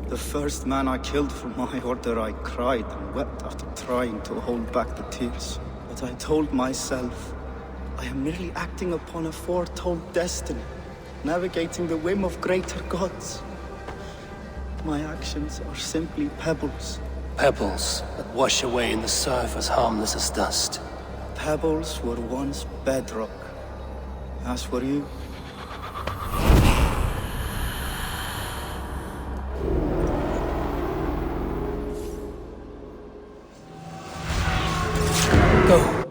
The first man I killed for my order, I cried and wept after trying to hold back the tears. But I told myself, I am merely acting upon a foretold destiny, navigating the whim of greater gods. My actions are simply pebbles. Pebbles that wash away in the surf as harmless as dust. Pebbles were once bedrock, as were you. Go.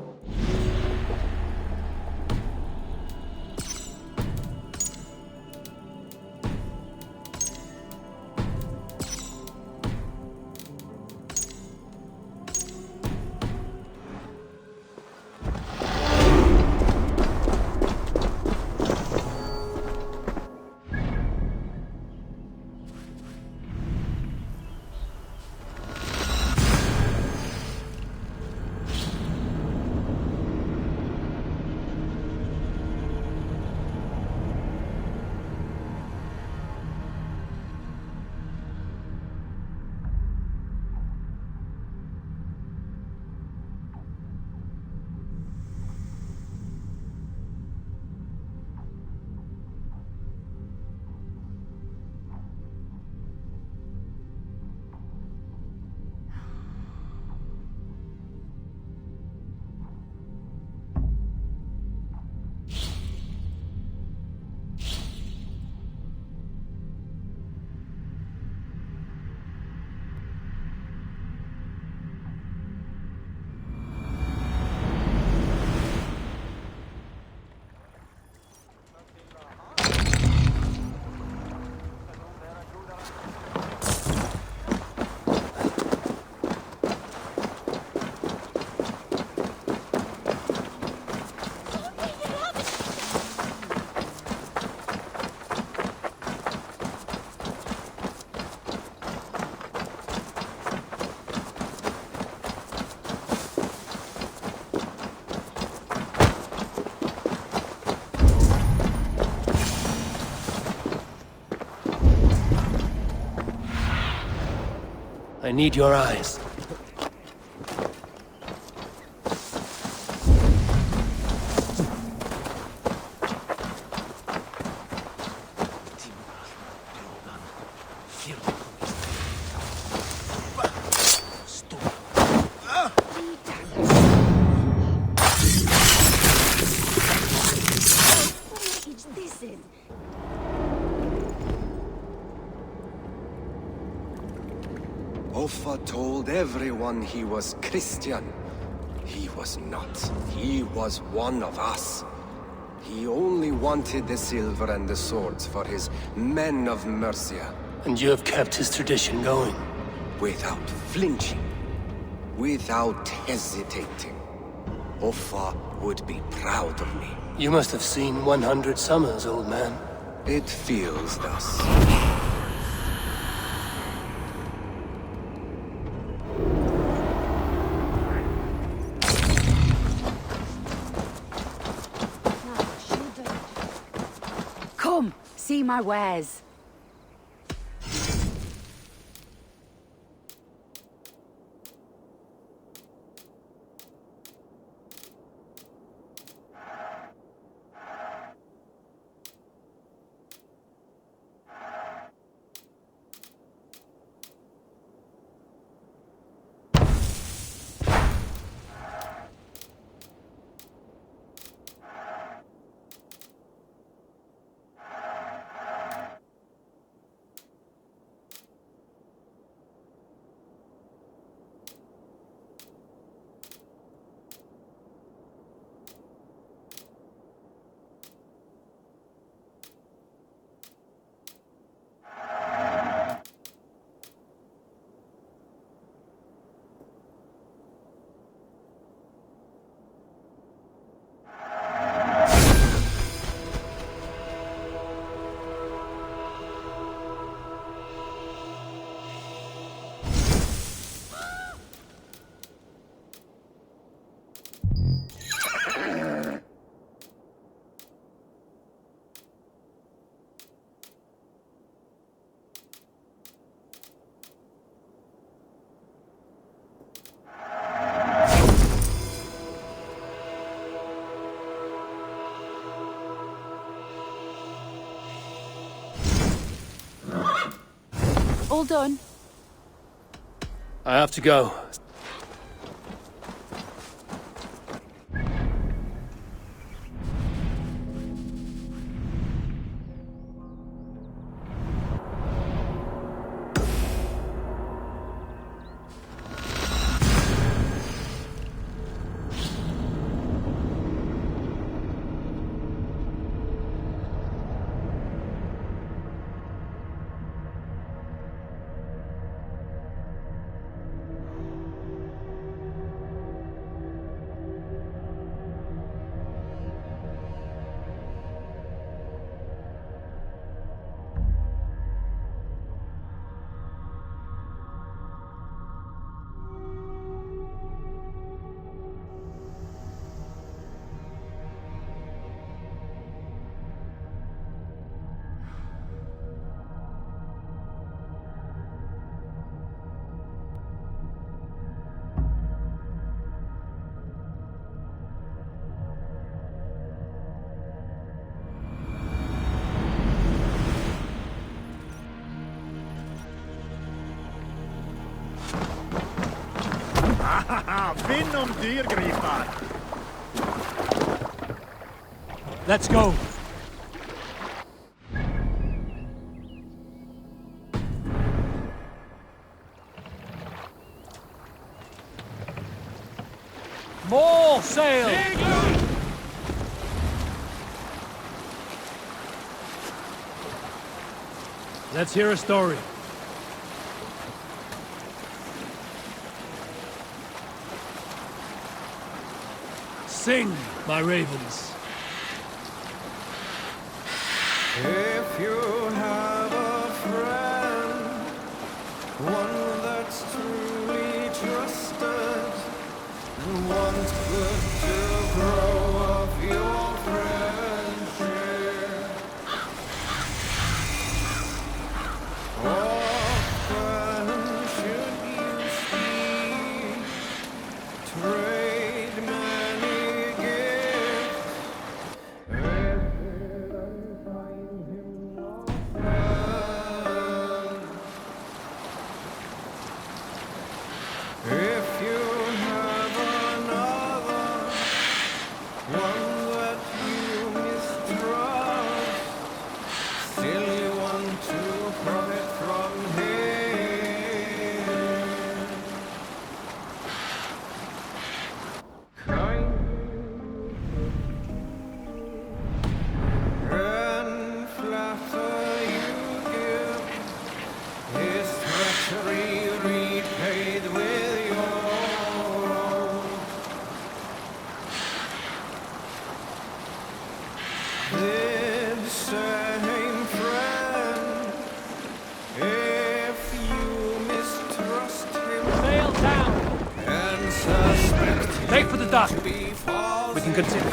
I need your eyes. Told everyone he was Christian. He was not. He was one of us. He only wanted the silver and the swords for his men of Mercia. And you have kept his tradition going. Without flinching. Without hesitating. Offa would be proud of me. You must have seen 100 summers, old man. It feels thus. See my wares. All done? I have to go. Vinn om dyrgripar! Let's go. More sail! Let's hear a story. Sing, my ravens. If you have a friend, one that's truly trusted, and wants good to grow of your friendship, often should you see, trade many gifts, if you have another, one that you mistrust, still you want to profit from him. Kind and flatter you give, his treachery repaid with your own. This same friend, if you mistrust him Sail down! and suspect Make for the dock. him to be false, We can continue.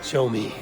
Show me.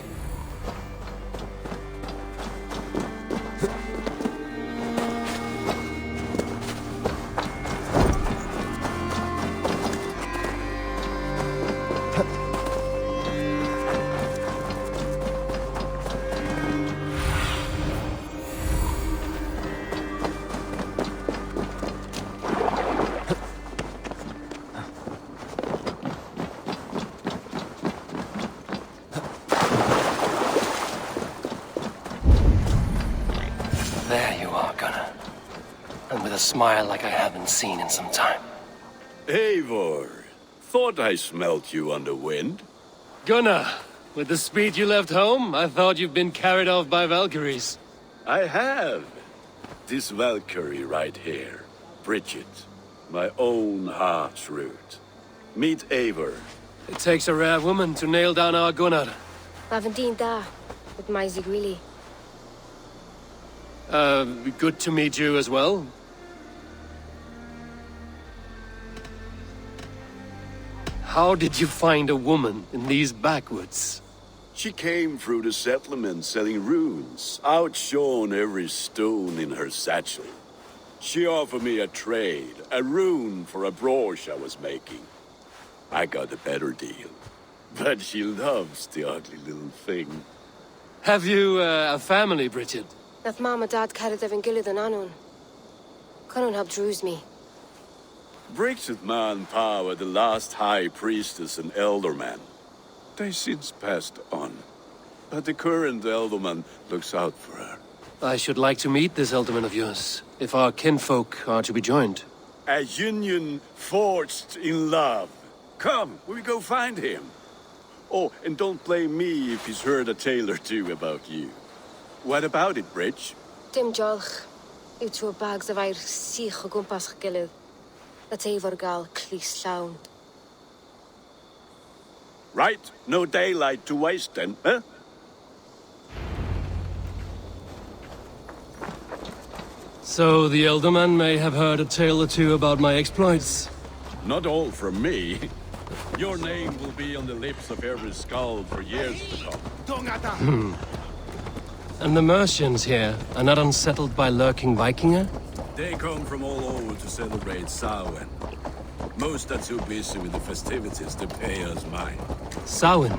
There you are, Gunnar. And with a smile like I haven't seen in some time. Eivor, thought I smelt you on the wind. Gunnar, with the speed you left home, I thought you'd been carried off by Valkyries. I have. This Valkyrie right here, Bridget, my own heart's root. Meet Eivor. It takes a rare woman to nail down our Gunnar. Lavendine da, with my Zigrili. Good to meet you as well. How did you find a woman in these backwoods? She came through the settlement selling runes, outshone every stone in her satchel. She offered me a trade, a rune for a brooch I was making. I got a better deal. But she loves the ugly little thing. Have you a family, Bridget? Nath mam a dad carried evan gilid an anun. Cannon help druise me. Bridget man power the last high priestess and elderman. They since passed on. But the current elderman looks out for her. I should like to meet this elderman of yours, if our kinfolk are to be joined. A union forged in love. Come, we go find him. Oh, and don't blame me if he's heard a tale or two about you. What about it, Bridge? Dim jolch. Yw trwy bags of air sich o gwmpas gilid. That's Eivor gal clis llawn. Right, no daylight to waste then, huh? So the elderman may have heard a tale or two about my exploits. Not all from me. Your name will be on the lips of every skull for years to come. And the Mercians here are not unsettled by lurking Vikinger? They come from all over to celebrate Samhain. Most are too busy with the festivities to pay us mind. Samhain?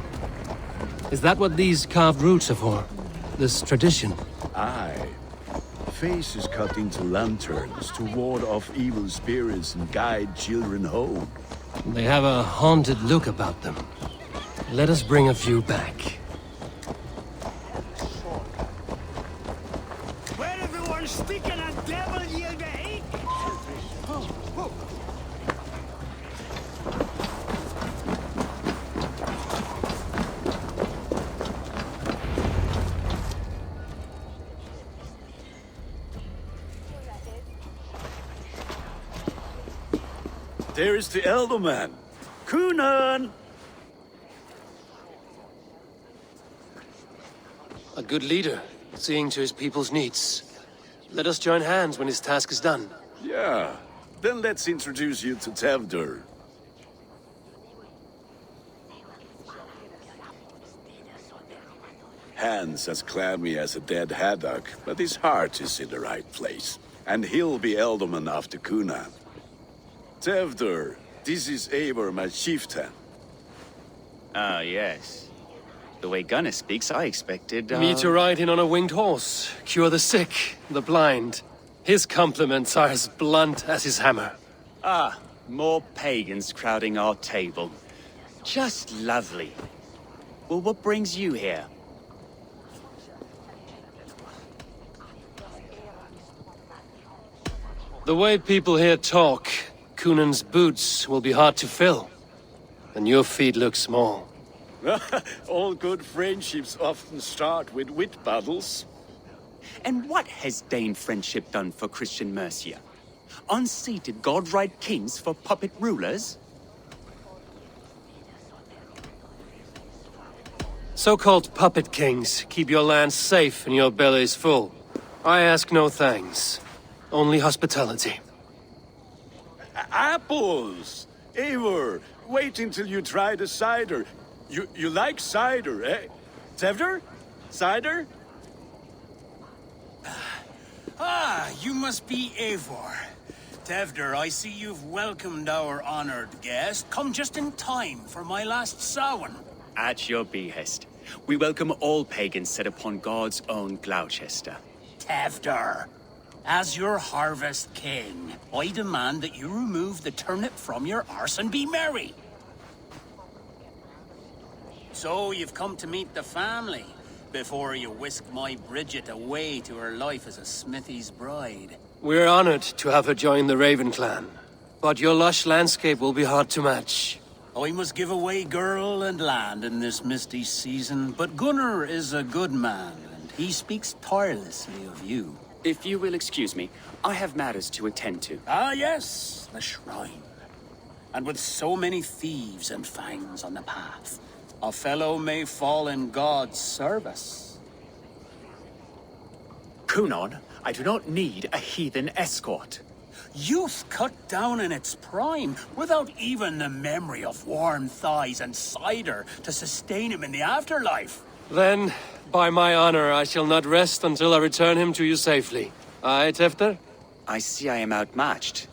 Is that what these carved roots are for? This tradition? Aye. Faces cut into lanterns to ward off evil spirits and guide children home. They have a haunted look about them. Let us bring a few back. Where everyone's sticking a devil yield the ink? There is the elderman. Gunnar! A good leader, seeing to his people's needs. Let us join hands when his task is done. Yeah. Then let's introduce you to Tevdur. Hands as clammy as a dead haddock, but his heart is in the right place. And he'll be elderman after Gunnar. Tevdur, this is Eivor, my chieftain. Ah, yes. The way Gunnar speaks, I expected, Me to ride in on a winged horse, cure the sick, the blind. His compliments are as blunt as his hammer. Ah, more pagans crowding our table. Just lovely. Well, what brings you here? The way people here talk, Cunan's boots will be hard to fill. And your feet look small. All good friendships often start with wit battles. And what has Dane friendship done for Christian Mercia? Unseated godright kings for puppet rulers? So-called puppet kings keep your lands safe and your bellies full. I ask no thanks. Only hospitality. Apples! Eivor, wait until you try the cider. You like cider, eh? Tevder? Cider? Ah, you must be Eivor. Tevder, I see you've welcomed our honored guest. Come just in time for my last Samhain. At your behest. We welcome all pagans set upon God's own Gloucester. Tevder, as your harvest king, I demand that you remove the turnip from your arse and be merry. So you've come to meet the family before you whisk my Bridget away to her life as a smithy's bride. We're honored to have her join the Raven clan, but your lush landscape will be hard to match. I must give away girl and land in this misty season, but Gunnar is a good man, and he speaks tirelessly of you. If you will excuse me, I have matters to attend to. Ah yes, the shrine. And with so many thieves and fangs on the path, a fellow may fall in God's service. Kunon, I do not need a heathen escort. Youth cut down in its prime, without even the memory of warm thighs and cider to sustain him in the afterlife. Then, by my honor, I shall not rest until I return him to you safely. Aye, Tefter? I see I am outmatched.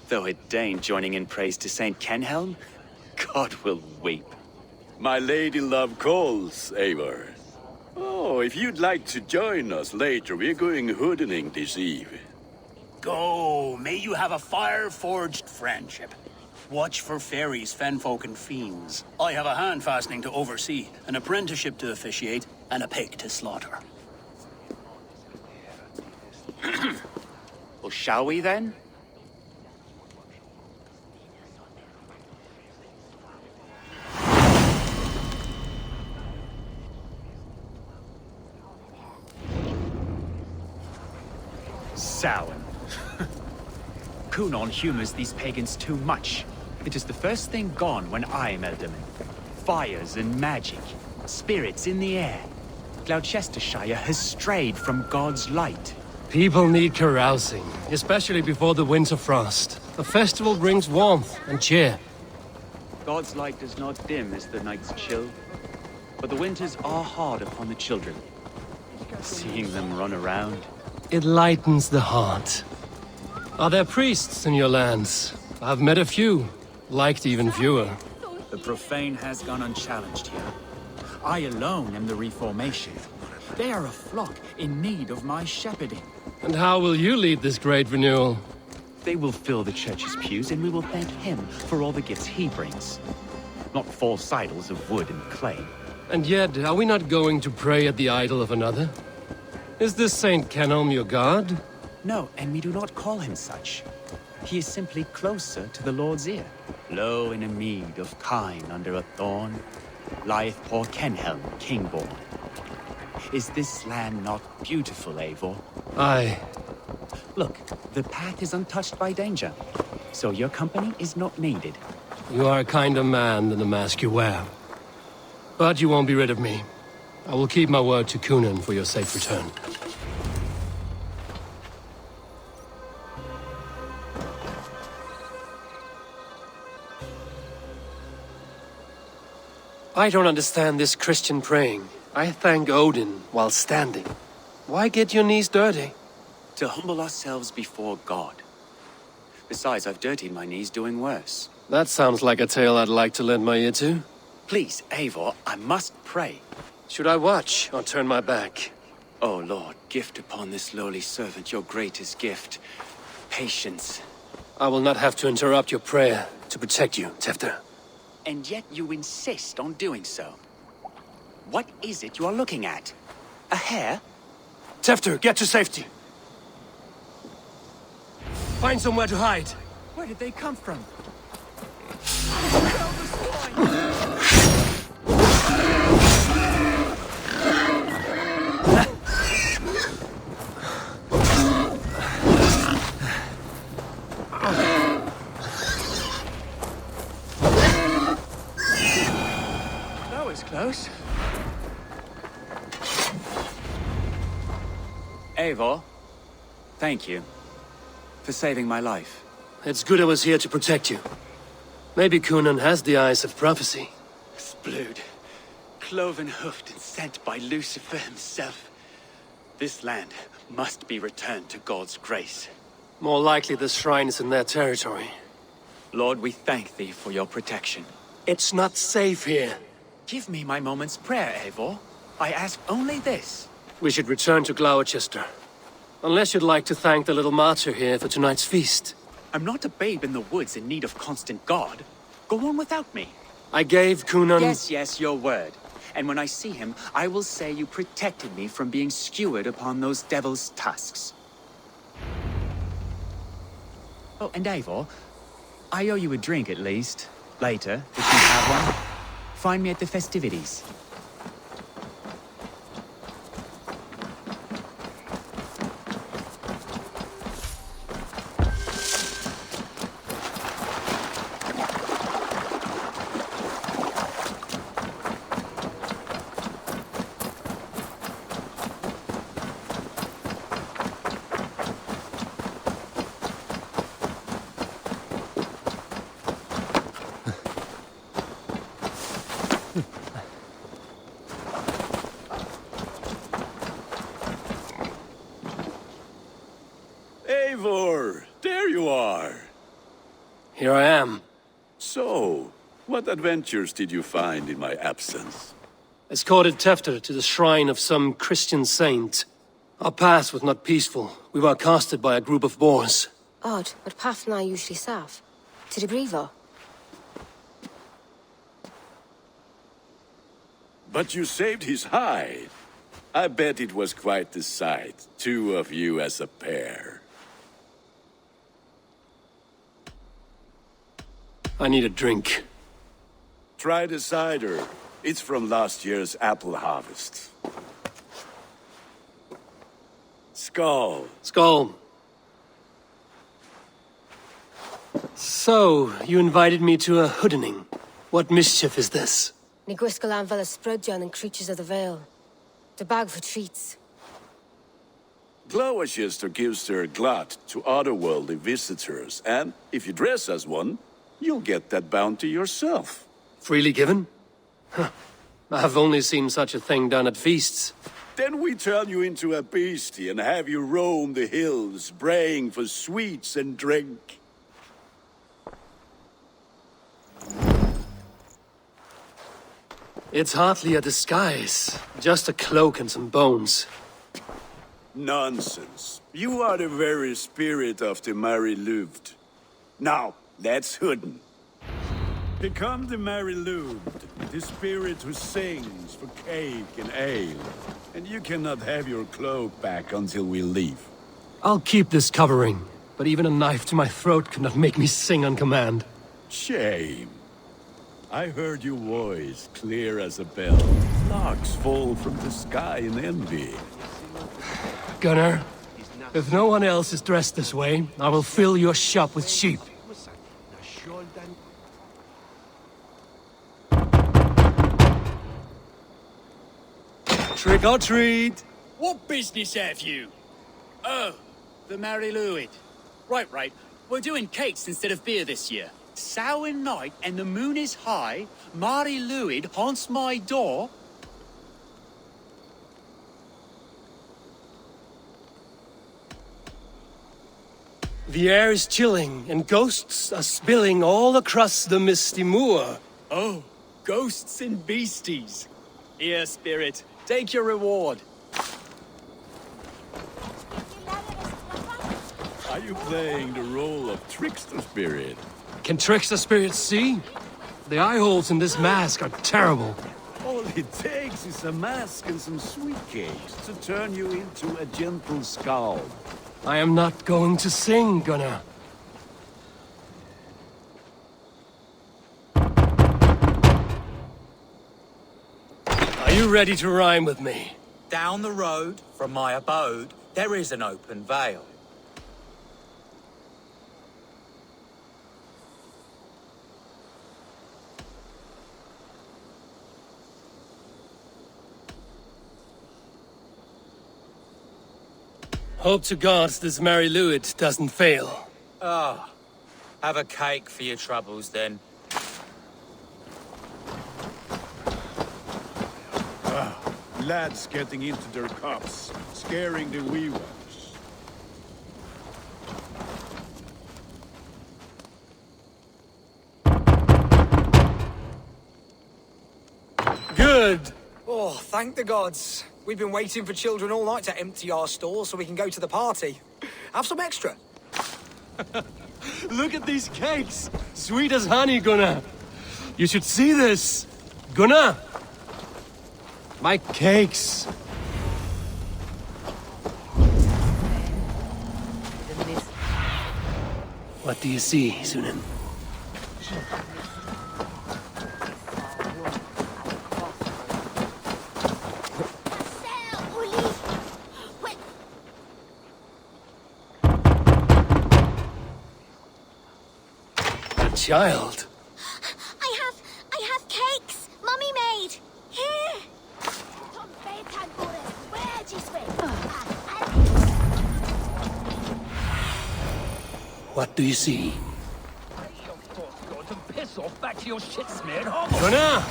Though it deign joining in praise to Saint Kenhelm, God will weep. My lady love calls, Eivor. Oh, if you'd like to join us later, we're going hoodening this eve. Go, may you have a fire-forged friendship. Watch for fairies, fenfolk, and fiends. I have a hand fastening to oversee, an apprenticeship to officiate, and a pig to slaughter. Well, shall we then? Samhain. Kunon humors these pagans too much. It is the first thing gone when I am Elderman. Fires and magic, spirits in the air. Gloucestershire has strayed from God's light. People need carousing, especially before the winter frost. A festival brings warmth and cheer. God's light does not dim as the nights chill, but the winters are hard upon the children. Seeing them run around. It lightens the heart. Are there priests in your lands? I've met a few, liked even fewer. The profane has gone unchallenged here. I alone am the reformation. They are a flock in need of my shepherding. And how will you lead this great renewal? They will fill the church's pews, and we will thank him for all the gifts he brings. Not false idols of wood and clay. And yet, are we not going to pray at the idol of another? Is this Saint Kenhelm your god? No, and we do not call him such. He is simply closer to the Lord's ear. Low in a mead of kine under a thorn, lieth poor Kenhelm, king-born. Is this land not beautiful, Eivor? Aye. Look, the path is untouched by danger, so your company is not needed. You are a kinder man than the mask you wear. But you won't be rid of me. I will keep my word to Kunon for your safe return. I don't understand this Christian praying. I thank Odin while standing. Why get your knees dirty? To humble ourselves before God. Besides, I've dirtied my knees doing worse. That sounds like a tale I'd like to lend my ear to. Please, Eivor, I must pray. Should I watch or turn my back? Oh Lord, gift upon this lowly servant your greatest gift. Patience. I will not have to interrupt your prayer to protect you, Tefter. And yet you insist on doing so. What is it you are looking at? A hare? Tefter, get to safety! Find somewhere to hide! Where did they come from? That was close. Eivor, thank you for saving my life. It's good I was here to protect you. Maybe Kunon has the eyes of prophecy. blood. Cloven-hoofed and sent by Lucifer himself. This land must be returned to God's grace. More likely the shrine is in their territory. Lord, we thank thee for your protection. It's not safe here. Give me my moment's prayer, Eivor. I ask only this. We should return to Gloucester. Unless you'd like to thank the little martyr here for tonight's feast. I'm not a babe in the woods in need of constant guard. Go on without me. I gave Gunnar... Yes, your word. And when I see him, I will say you protected me from being skewered upon those devil's tusks. Oh, and Eivor, I owe you a drink at least. Later, if you have one, find me at the festivities. Eivor, there you are. Here I am. So, what adventures did you find in my absence? Escorted Tefter to the shrine of some Christian saint. Our path was not peaceful. We were accosted by a group of boars. Odd, but path na usually safe. To the brievo. But you saved his hide. I bet it was quite the sight, two of you as a pair. I need a drink. Try the cider. It's from last year's apple harvest. Skull. Skull. So, you invited me to a hoodening. What mischief is this? Ni gwisgalan fel ysbrydion and creatures of the Vale. The bag for treats. Gloucester gives their glut to otherworldly visitors, and if you dress as one, you'll get that bounty yourself. Freely given? Huh. I've only seen such a thing done at feasts. Then we turn you into a beastie and have you roam the hills, braying for sweets and drink. It's hardly a disguise. Just a cloak and some bones. Nonsense. You are the very spirit of the Mary Louved. Now, let's hooden. Become the Mary Louved, the spirit who sings for cake and ale. And you cannot have your cloak back until we leave. I'll keep this covering, but even a knife to my throat could not make me sing on command. Shame. I heard your voice clear as a bell. Larks fall from the sky in envy. Gunnar, if no one else is dressed this way, I will fill your shop with sheep. Trick or treat! What business have you? Oh, the Mary Louid. Right. We're doing cakes instead of beer this year. Samhain night and the moon is high. Mary Louid haunts my door. The air is chilling, and ghosts are spilling all across the misty moor. Oh, ghosts and beasties. Here, spirit, take your reward. Are you playing the role of trickster spirit? Can trickster spirits see? The eye holes in this mask are terrible. All it takes is a mask and some sweet cakes to turn you into a gentle skull. I am not going to sing, Gunnar. Are you ready to rhyme with me? Down the road from my abode, there is an open vale. Hope to God this Mary Louid doesn't fail. Ah, have a cake for your troubles then. Lads getting into their cups, scaring the wee ones. Good! Oh, thank the gods. We've been waiting for children all night to empty our stalls so we can go to the party. Have some extra. Look at these cakes! Sweet as honey, Gunnar! You should see this! Gunnar! My cakes! What do you see, Sunan? Child. I have cakes. Mummy made. Here. What do you see? Piss off back to your shit-smeared Gunnar!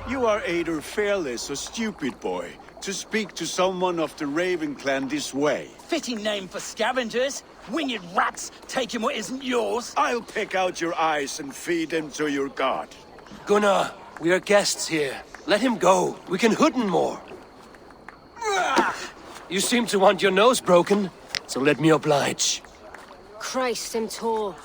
You are either fearless or stupid, boy, to speak to someone of the Raven clan this way. Fitting name for scavengers. Winged rats taking what isn't yours. I'll pick out your eyes and feed them to your god. Gunnar, we are guests here. Let him go. We can hooden more. You seem to want your nose broken, so let me oblige. Christ, I'm tall.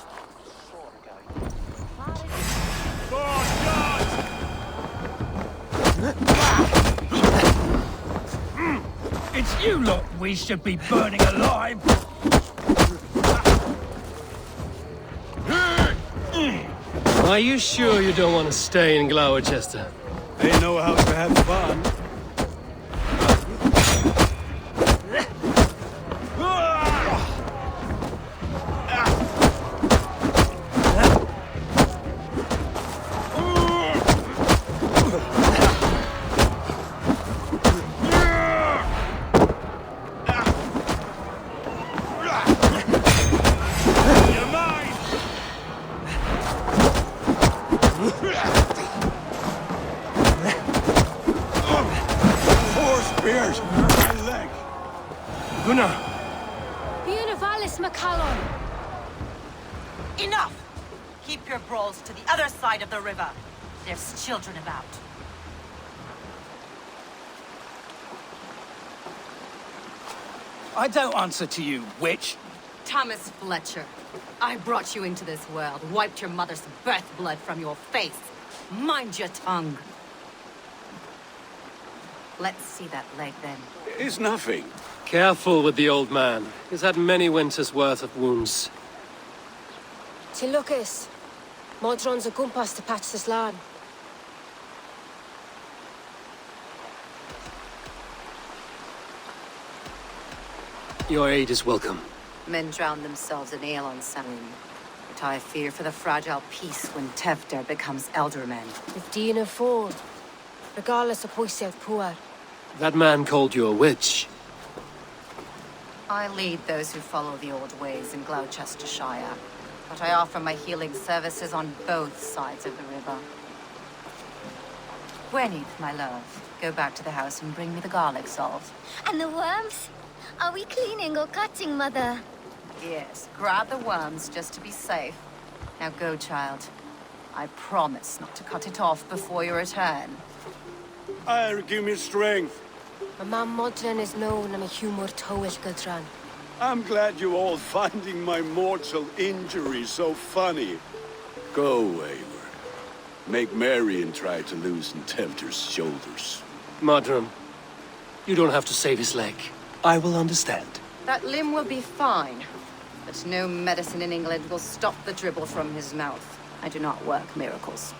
It's you lot we should be burning alive. Are you sure you don't want to stay in Gloucester? They know how to have fun. Enough! Keep your brawls to the other side of the river. There's children about. I don't answer to you, witch. Thomas Fletcher, I brought you into this world, wiped your mother's birth blood from your face. Mind your tongue. Let's see that leg, then. It's nothing. Careful with the old man. He's had many winters' worth of wounds. Till Lucas. Modron's a gumpas to patch this land. Your aid is welcome. Men drown themselves in ale on samhain. But I fear for the fragile peace when Tefter becomes eldermen. If Dina fall, regardless of pwysedd poor. That man called you a witch. I lead those who follow the old ways in Gloucestershire. But I offer my healing services on both sides of the river. Gwyneth, my love, go back to the house and bring me the garlic salt. And the worms? Are we cleaning or cutting, Mother? Yes, grab the worms just to be safe. Now go, child. I promise not to cut it off before your return. Give me strength. My mam Modron is known am a humor towish Gudran. I'm glad you all finding my mortal injury so funny. Go, Eivor. Make merry and try to loosen Tempter's shoulders. Modron, you don't have to save his leg. I will understand. That limb will be fine. But no medicine in England will stop the dribble from his mouth. I do not work miracles.